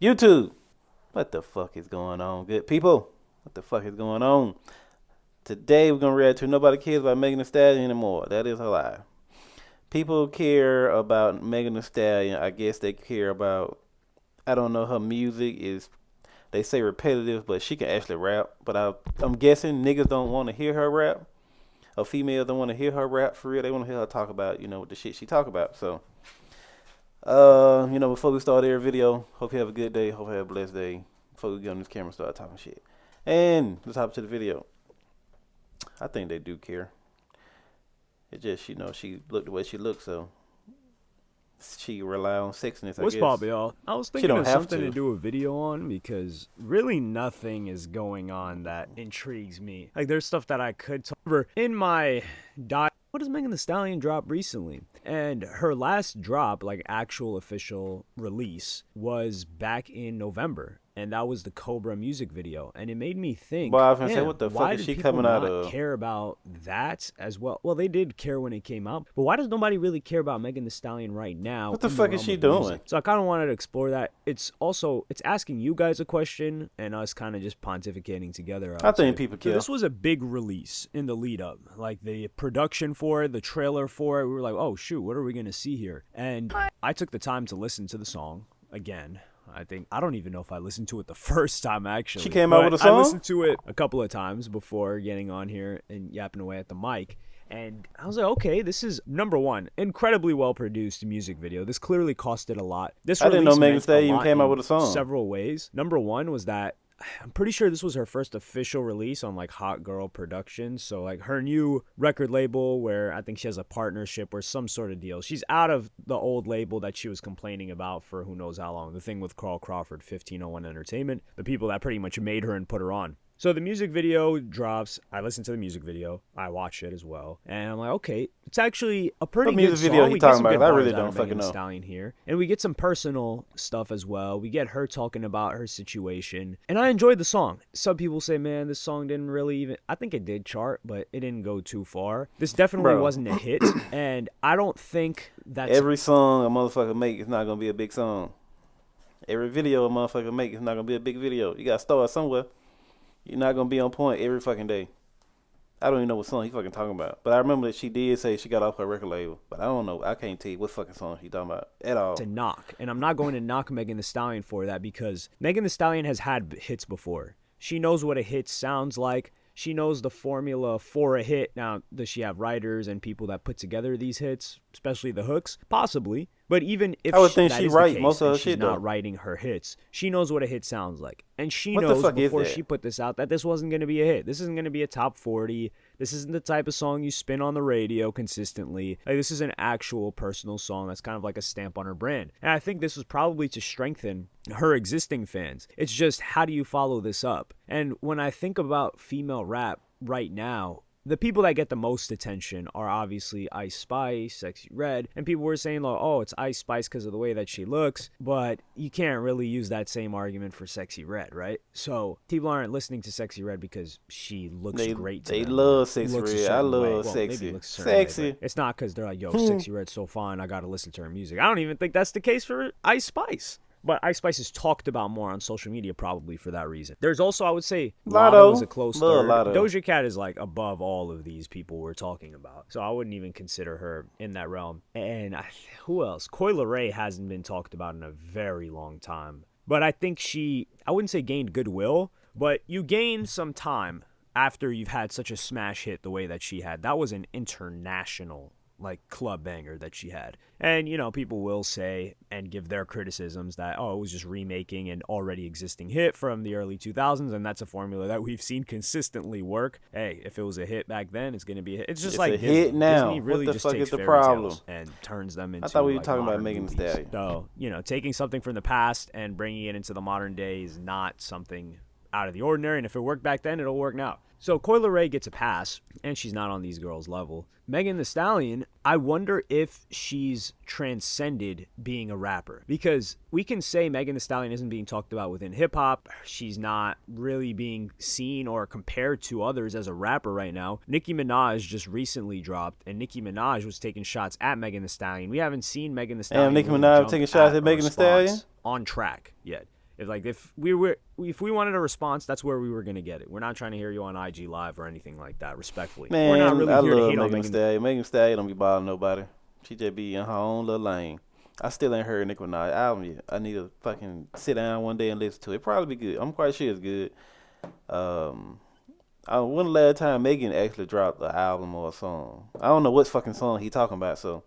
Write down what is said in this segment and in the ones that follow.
YouTube, what the fuck is going on, good people? What the fuck is going on? Today we're gonna react to Nobody Cares About Megan Thee Stallion anymore. That is a lie. People care about Megan Thee Stallion. I guess they care about, I don't know, her music is, they say repetitive, but she can actually rap. But I'm guessing niggas don't want to hear her rap. Or females don't want to hear her rap for real. They want to hear her talk about, the shit she talk about. So, before we start every video, hope you have a good day. Hope you have a blessed day. Before we get on this camera and start talking shit. And let's hop to the video. I think they do care. It just, she looked the way she looked, so she rely on sexiness, I What's guess. poppin', y'all? I was She thinking don't of have something to. to do a video on because really nothing is going on that intrigues me. Like, there's stuff that I could talk over in my diet. What does Megan Thee Stallion drop recently? And her last drop, like actual official release, was back in November. And that was the Cobra music video. And it made me think, But I was gonna say, damn, what the fuck why is did she people coming out not of? care about that as well? Well, they did care when it came out. But why does nobody really care about Megan Thee Stallion right now? What the in fuck is realm she of doing? music? So I kind of wanted to explore that. It's asking you guys a question and us kind of just pontificating together. I think people So care. this was a big release in the lead up. Like the production for it, the trailer for it. We were like, oh shoot, what are we going to see here? And I took the time to listen to the song again. I don't even know if I listened to it the first time actually. She came out but with a song? I listened to it a couple of times before getting on here and yapping away at the mic. And I was like, okay, this is number one, incredibly well produced music video. This clearly costed a lot. This I didn't know release Megan Thee meant Stallion a even lot came out in with a song. several ways. Number one was that I'm pretty sure this was her first official release on like Hot Girl Productions. So like her new record label where I think she has a partnership or some sort of deal. She's out of the old label that she was complaining about for who knows how long. The thing with Carl Crawford, 1501 Entertainment, the people that pretty much made her and put her on. So the music video drops. I listened to the music video. I watched it as well. And I'm like, okay, it's actually a pretty What good music video song. he We get talking some about? good 'Cause I bars really out don't of Megan fucking Thee know. Stallion here. And we get some personal stuff as well. We get her talking about her situation. And I enjoyed the song. Some people say, man, this song didn't really even... I think it did chart, but it didn't go too far. This definitely Bro. wasn't a hit. And I don't think that's... Every song a motherfucker make is not gonna be a big song. Every video a motherfucker make is not gonna be a big video. You gotta start somewhere. You're not gonna be on point every fucking day. I don't even know what song he fucking talking about. But I remember that she did say she got off her record label. But I don't know. I can't tell you what fucking song she talking about at all. to knock. And I'm not going to knock Megan Thee Stallion for that because Megan Thee Stallion has had hits before. She knows what a hit sounds like. She knows the formula for a hit. Now, does she have writers and people that put together these hits, especially the hooks? Possibly. But even if I would think that she is the write case most of and her she's shit, not though. writing her hits, she knows what a hit sounds like. And she What the knows fuck is before that? she put this out that this wasn't going to be a hit. This isn't going to be a top 40. This isn't the type of song you spin on the radio consistently. Like, this is an actual personal song that's kind of like a stamp on her brand. And I think this was probably to strengthen her existing fans. It's just, how do you follow this up? And when I think about female rap right now, the people that get the most attention are obviously Ice Spice, Sexy Red, and people were saying, like, oh, it's Ice Spice because of the way that she looks, but you can't really use that same argument for Sexy Red, right? So people aren't listening to Sexy Red because she looks great to They them, love or Sexy looks a Red. I certain way. love Well, Sexy. maybe looks a certain way, Sexy. but it's not because they're like, yo, Sexy Red's so fine, I gotta listen to her music. I don't even think that's the case for Ice Spice. But Ice Spice is talked about more on social media probably for that reason. There's also, I would say, Lotto is a close Love third. Lotto. Doja Cat is like above all of these people we're talking about. So I wouldn't even consider her in that realm. And who else? Coi Leray hasn't been talked about in a very long time. But I think I wouldn't say gained goodwill, but you gain some time after you've had such a smash hit the way that she had. That was an international like club banger that she had. And people will say and give their criticisms that, oh, it was just remaking an already existing hit from the early 2000s, and that's a formula that we've seen consistently work. Hey, if it was a hit back then, it's going to be a hit. It's just It's like a Disney. hit now. Disney really What the just fuck takes is the fairy problem? tales and turns them into, I thought we were like, talking about modern Megan Thee movies. Stallion. So, taking something from the past and bringing it into the modern day is not something out of the ordinary, and if it worked back then, it'll work now. So Coi Leray gets a pass, and she's not on these girls' level. Megan Thee Stallion, I wonder if she's transcended being a rapper. Because we can say Megan Thee Stallion isn't being talked about within hip-hop. She's not really being seen or compared to others as a rapper right now. Nicki Minaj just recently dropped, and Nicki Minaj was taking shots at Megan Thee Stallion. We haven't seen Megan Thee Stallion Nicki really Minaj jump taking shots at a Megan Thee response Stallion? on track yet. Like if we wanted a response, that's where we were gonna get it. We're not trying to hear you on IG Live or anything like that. Respectfully, we're not Man, really I here to love hate on Megan Thee Megan. Stallion. Megan Thee Stallion don't be bothering nobody. She just be in her own little lane. I still ain't heard Nicki Minaj album yet. I need to fucking sit down one day and listen to it. It probably be good. I'm quite sure it's good. Um, when the last time Megan actually dropped an album or a song? I don't know what fucking song he talking about, so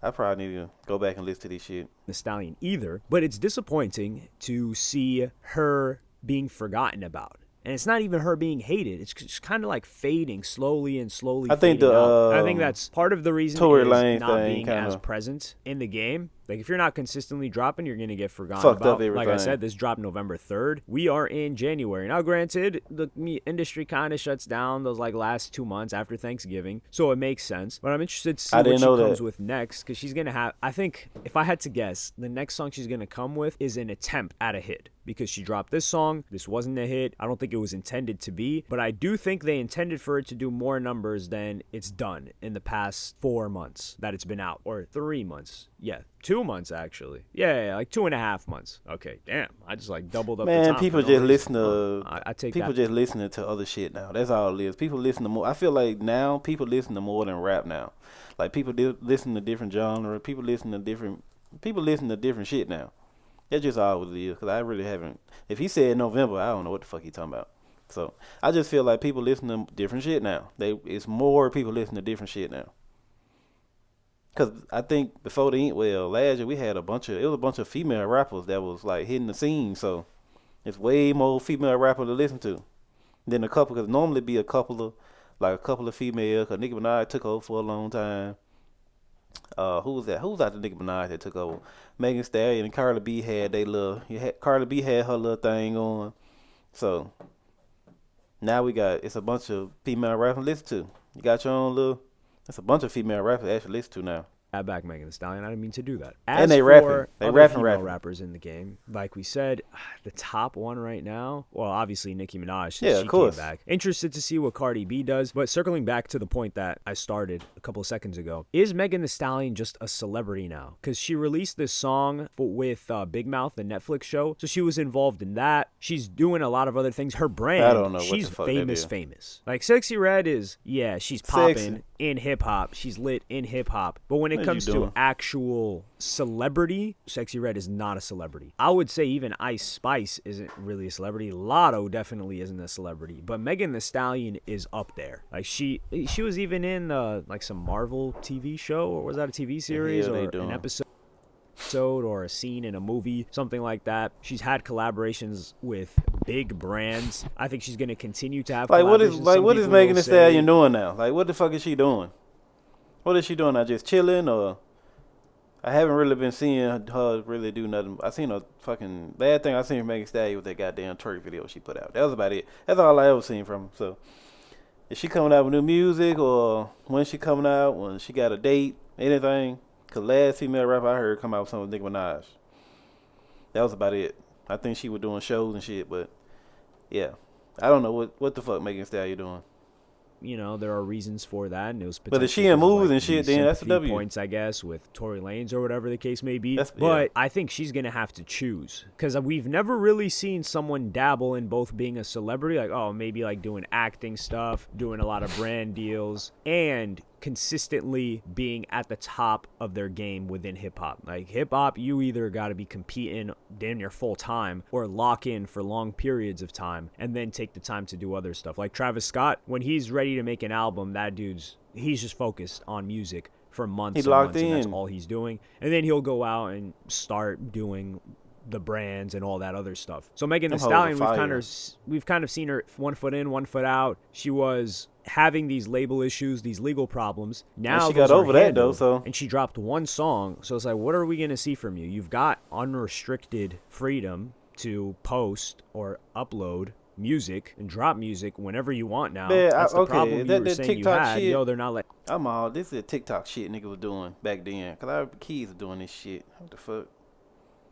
I probably need to go back and listen to this shit. The Stallion either, but it's disappointing to see her being forgotten about. And it's not even her being hated. It's just kind of like fading slowly and slowly. I think fading the out. I think that's part of the reason Tory is Lanez not thing being as kinda present in the game. Like if you're not consistently dropping, you're gonna get forgotten fucked about. up everything. Like I said, this dropped November 3rd. We are in January now. Granted, the industry kind of shuts down those like last 2 months after Thanksgiving, so it makes sense. But I'm interested to see I what didn't she know comes that. with next, because she's gonna have. I think if I had to guess, the next song she's gonna come with is an attempt at a hit. Because she dropped this song, this wasn't a hit. I don't think it was intended to be, but I do think they intended for it to do more numbers than it's done in the past 4 months that it's been out, or 3 months. Yeah, 2 months actually. Yeah, like 2.5 months. Okay, damn, I just like doubled up the Man, time. people for no just reason. listen to I take people that. just listening to other shit now. That's all it is. People listen to more. I feel like now people listen to more than rap now. Like people listen to different genre. People listen to different shit now. That's just all it is. Cause I really haven't. If he said November, I don't know what the fuck he talking about. So I just feel like people listen to different shit now. It's more people listen to different shit now. Cause I think before the Inkwell last year we had it was a bunch of female rappers that was like hitting the scene. So it's way more female rappers to listen to than a couple. Cause normally be a couple of female. Cause Nicki Minaj took over for a long time. Who was that? Who was after Nicki Minaj that took over? Megan Thee Stallion and Cardi B had Cardi B had her little thing on. So now it's a bunch of female rappers to listen to. You got your own little. It's a bunch of female rappers to actually listen to now. Add back Megan Thee Stallion. I didn't mean to do that. And As they for rapping. They other female rapping. rappers in the game, like we said, the top one right now, well, obviously Nicki Minaj, since Yeah, she of course. came back. Interested to see what Cardi B does. But circling back to the point that I started a couple of seconds ago, is Megan Thee Stallion just a celebrity now? Because she released this song with Big Mouth, the Netflix show, so she was involved in that. She's doing a lot of other things. Her brand, I don't know what she's the fuck that famous, is. famous. Like Sexy Red is, yeah, she's Sexy. popping in hip hop. She's lit in hip hop. But when it What comes you to doing? actual celebrity, Sexy Red is not a celebrity. I would say even Ice Spice isn't really a celebrity. Lotto definitely isn't a celebrity. But Megan Thee Stallion is up there. Like she was even in like some Marvel TV show, or was that a TV series hell they or doing? an episode or a scene in a movie, something like that. She's had collaborations with big brands. I think she's going to continue to have Like what collaborations. Some is people Megan will Thee say- Stallion doing now? Like what the fuck is she doing? What is she doing now? Just chilling or? I haven't really been seeing her really do nothing. I seen her fucking bad thing I seen from Megan Thee Stallion was that goddamn twerk video she put out. That was about it. That's all I ever seen from her. So is she coming out with new music or when she coming out? When she got a date? Anything? Cause last female rapper I heard come out with something with Nicki Minaj. That was about it. I think she was doing shows and shit, but yeah, I don't know what the fuck Megan Thee Stallion doing. You know, there are reasons for that, and it was But if she potentially in because of, movies like, and shit, the then that's a sympathy W. points, I guess, with Tory Lanez or whatever the case may be. That's- But yeah. I think she's gonna have to choose, because we've never really seen someone dabble in both being a celebrity, like maybe like doing acting stuff, doing a lot of brand deals, and consistently being at the top of their game within hip hop. Like hip hop, you either got to be competing damn near full time or lock in for long periods of time and then take the time to do other stuff. Like Travis Scott, when he's ready to make an album, he's just focused on music for months He and locked months, and that's in. all he's doing. And then he'll go out and start doing the brands and all that other stuff. So Megan Thee Them hoes are Stallion, fire. we've kind of seen her one foot in, one foot out. She was having these label issues, these legal problems. Now she got those are over that, though, handled, so- and she dropped one song. So it's like, what are we gonna see from you? You've got unrestricted freedom to post or upload music and drop music whenever you want now. Man, That's the okay, problem that you were saying TikTok you had. shit- They're not letting This is a TikTok shit nigga was doing back then. Cause our kids are doing this shit. What the fuck?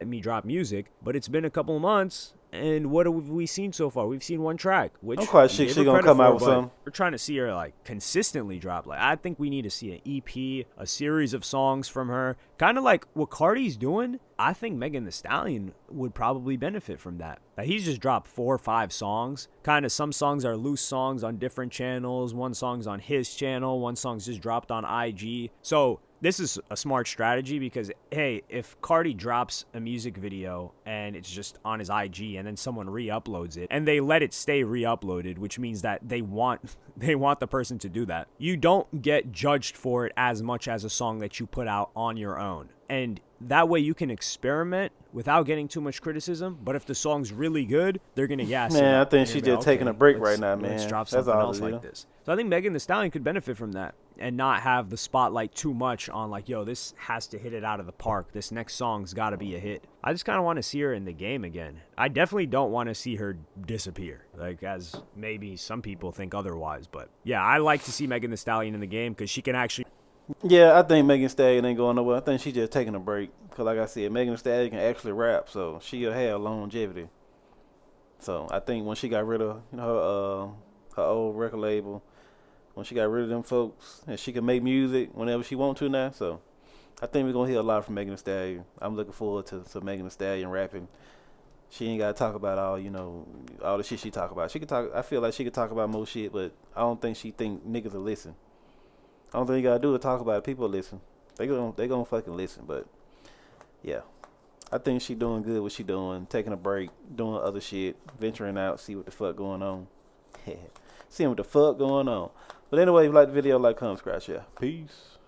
me drop music, but it's been a couple of months And what have we seen so far? We've seen one track, I'm which quite we sure gave she her gonna credit come for, out with but something. we're trying to see her like consistently drop. Like I think we need to see an EP, a series of songs from her, kind of like what Cardi's doing. I think Megan Thee Stallion would probably benefit from that. Like he's just dropped 4 or 5 songs. Kind of some songs are loose songs on different channels. One song's on his channel. One song's just dropped on IG. So this is a smart strategy because, hey, if Cardi drops a music video and it's just on his IG and then someone re-uploads it and they let it stay re-uploaded, which means that they want the person to do that, you don't get judged for it as much as a song that you put out on your own. And that way you can experiment without getting too much criticism. But if the song's really good, they're going to gas it Man, I up. think And she you're gonna just be taking a okay, break right now, let's man. drop That's something all else it like is. this. So I think Megan Thee Stallion could benefit from that and not have the spotlight too much on like, yo, this has to hit it out of the park. This next song's got to be a hit. I just kind of want to see her in the game again. I definitely don't want to see her disappear, like as maybe some people think otherwise. But yeah, I like to see Megan Thee Stallion in the game because she can actually. Yeah, I think Megan Thee Stallion ain't going nowhere. I think she just taking a break. Cause like I said, Megan Thee Stallion can actually rap, so she'll have longevity. So I think when she got rid of her old record label, when she got rid of them folks, and she can make music whenever she want to now. So I think we're gonna hear a lot from Megan Thee Stallion. I'm looking forward to Megan Thee Stallion rapping. She ain't gotta talk about all the shit she talk about. She could talk. I feel like she could talk about more shit, but I don't think she think niggas will listen. I don't think you gotta do is talk about it. People listen. They gonna fucking listen. But yeah, I think she doing good. What she doing? Taking a break, doing other shit, venturing out, see what the fuck going on. Seeing what the fuck going on. But anyway, if you like the video, like, comment, subscribe, share. Peace.